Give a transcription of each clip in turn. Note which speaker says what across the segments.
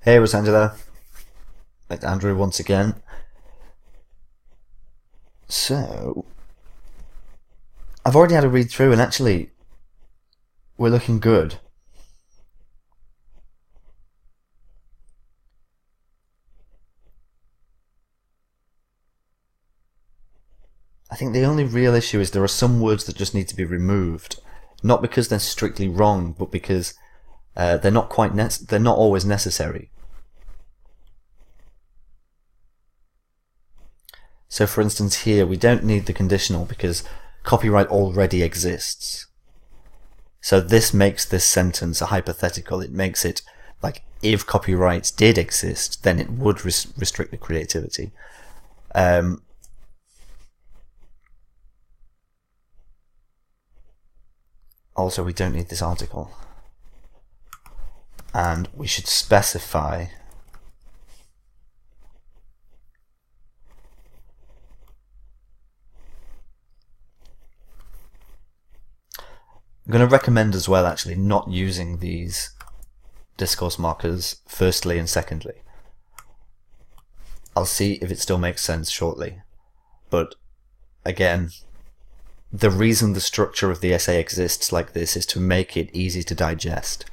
Speaker 1: Hey Rosangela, it's Andrew once again. So, I've already had a read through and actually, we're looking good. I think the only real issue is there are some words that just need to be removed. Not because they're strictly wrong, but because they're not always necessary. So for instance here, we don't need the conditional because copyright already exists. So this makes this sentence a hypothetical. It makes it like if copyright did exist, then it would restrict the creativity. Also, we don't need this article. And we should specify I'm going to recommend as well actually not using these discourse markers firstly and secondly. I'll see if it still makes sense shortly. But again, the reason the structure of the essay exists like this is to make it easy to digest.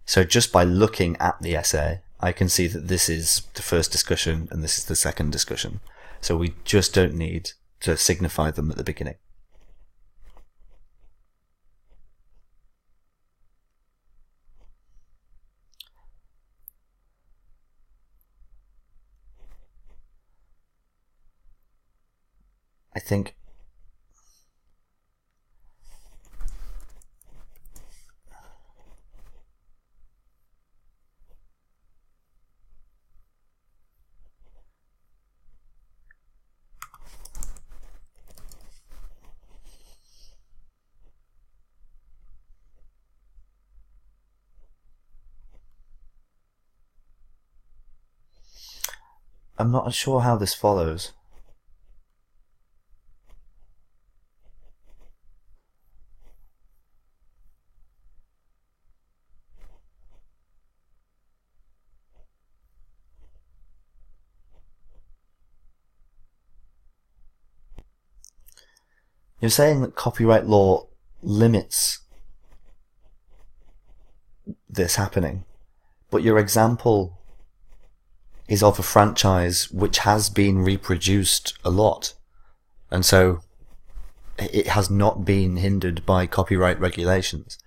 Speaker 1: So just by looking at the essay, I can see that this is the first discussion and this is the second discussion. So we just don't need to signify them at the beginning. I think I'm not sure how this follows. You're saying that copyright law limits this happening, but your example is of a franchise which has been reproduced a lot, and so it has not been hindered by copyright regulations.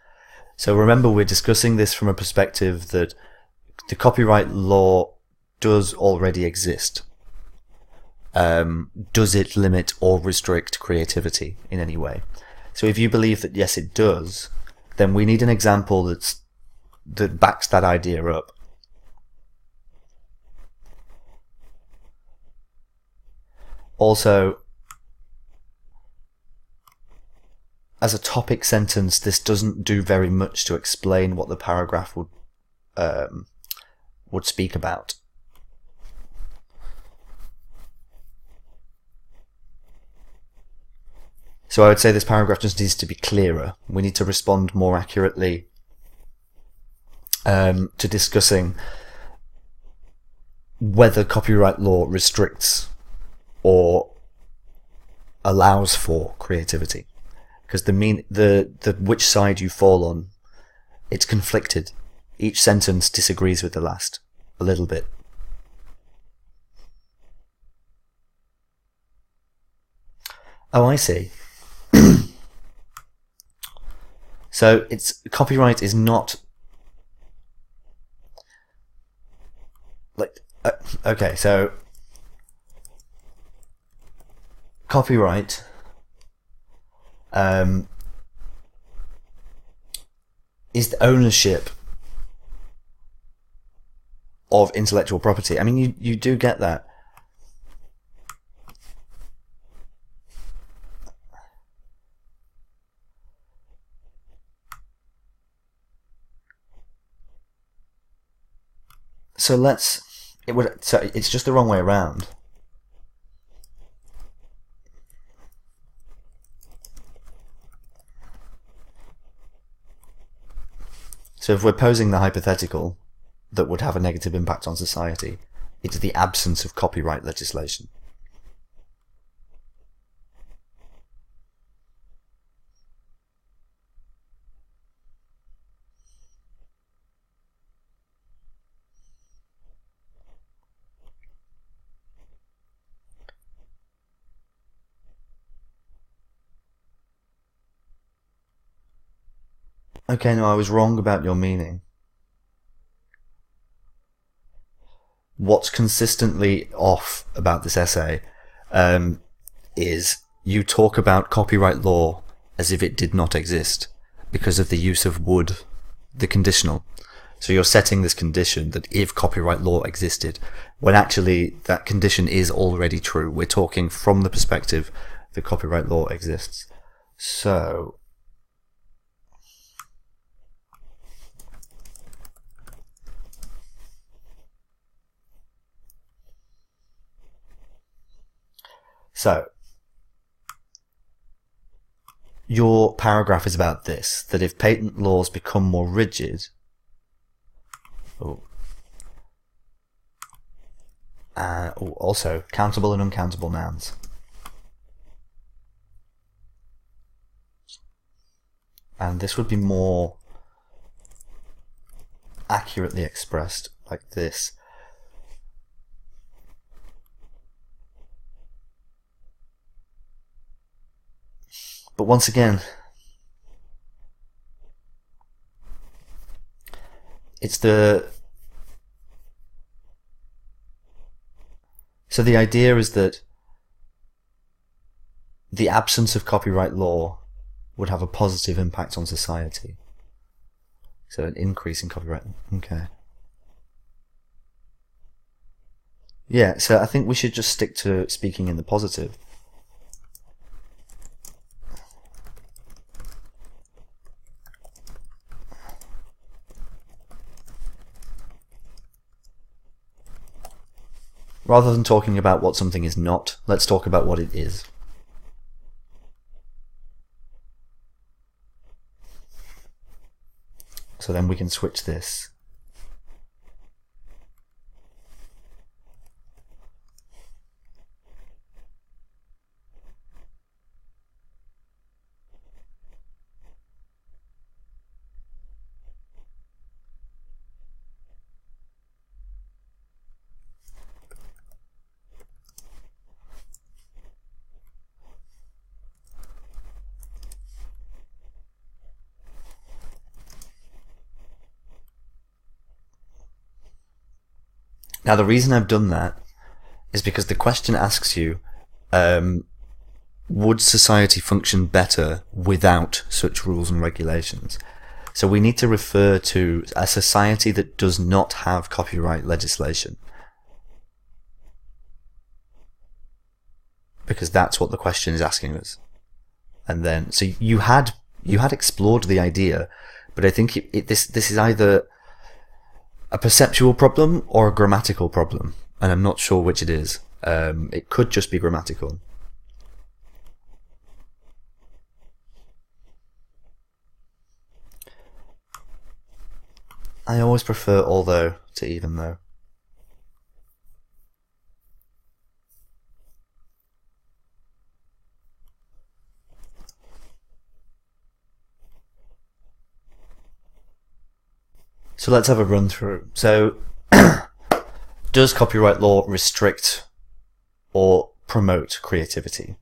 Speaker 1: So remember, we're discussing this from a perspective that the copyright law does already exist. Does it limit or restrict creativity in any way? So if you believe that yes, it does, then we need an example that backs that idea up. Also, as a topic sentence, this doesn't do very much to explain what the paragraph would speak about. So I would say this paragraph just needs to be clearer. We need to respond more accurately to discussing whether copyright law restricts or allows for creativity. Because the which side you fall on, it's conflicted. Each sentence disagrees with the last a little bit. Oh, I see. So copyright is not like okay. So copyright is the ownership of intellectual property. I mean, you do get that. So it's just the wrong way around. So if we're posing the hypothetical, that would have a negative impact on society. It's the absence of copyright legislation. Okay, no, I was wrong about your meaning. What's consistently off about this essay is you talk about copyright law as if it did not exist because of the use of would, the conditional. So you're setting this condition that if copyright law existed, when actually that condition is already true. We're talking from the perspective that copyright law exists. So your paragraph is about this, that if patent laws become more rigid, also countable and uncountable nouns. And this would be more accurately expressed like this. But once again, it's the idea is that the absence of copyright law would have a positive impact on society. So an increase in copyright. Okay. Yeah, so I think we should just stick to speaking in the positive. Rather than talking about what something is not, let's talk about what it is. So then we can switch this. Now the reason I've done that is because the question asks you, would society function better without such rules and regulations? So we need to refer to a society that does not have copyright legislation, because that's what the question is asking us. And then, so you had explored the idea, but I think this is either a perceptual problem or a grammatical problem, and I'm not sure which it is. It could just be grammatical. I always prefer although to even though. So let's have a run through. So does copyright law restrict or promote creativity?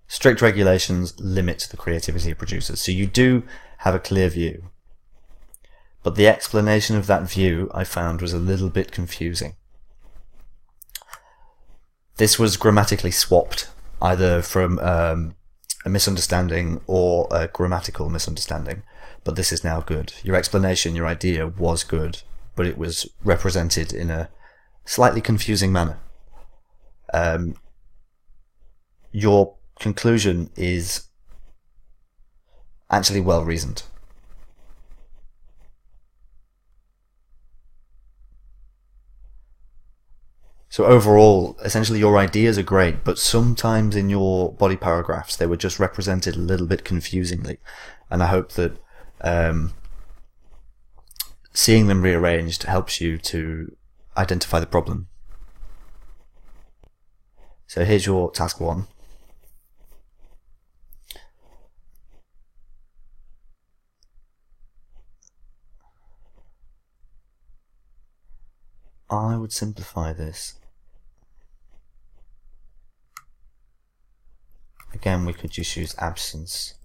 Speaker 1: Strict regulations limit the creativity of producers. So you do have a clear view. But the explanation of that view, I found, was a little bit confusing. This was grammatically swapped, either from a misunderstanding or a grammatical misunderstanding. But this is now good. Your explanation, your idea was good, but it was represented in a slightly confusing manner. Your conclusion is actually well reasoned. So overall, essentially your ideas are great, but sometimes in your body paragraphs they were just represented a little bit confusingly. And I hope that seeing them rearranged helps you to identify the problem. So here's your task 1. I would simplify this. Again, we could just use absence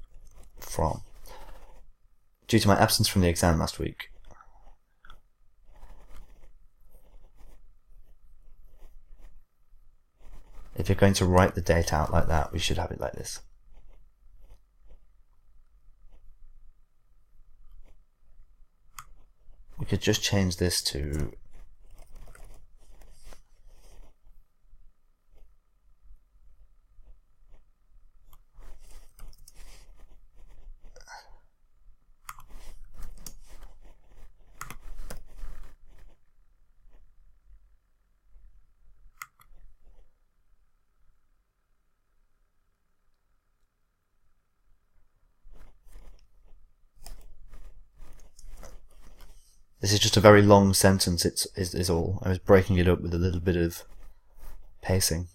Speaker 1: from. Due to my absence from the exam last week, if you're going to write the date out like that, we should have it like this. We could just change this to this is just a very long sentence, is all. I was breaking it up with a little bit of pacing.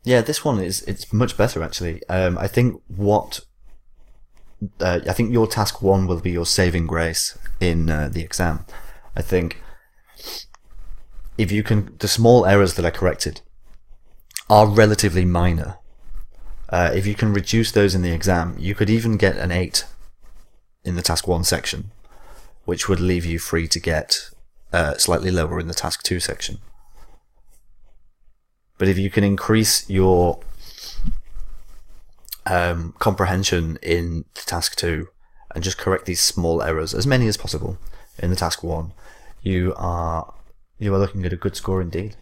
Speaker 1: Yeah, this one it's much better actually. I think I think your task 1 will be your saving grace in the exam. I think if you can, the small errors that I corrected are relatively minor. If you can reduce those in the exam, you could even get an 8 in the task 1 section, which would leave you free to get slightly lower in the task 2 section. But if you can increase your comprehension in the task 2 and just correct these small errors, as many as possible, in the task 1, you are looking at a good score indeed.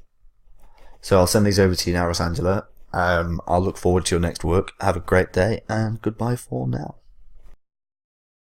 Speaker 1: So I'll send these over to you now, Rosangela. I'll look forward to your next work. Have a great day, and goodbye for now.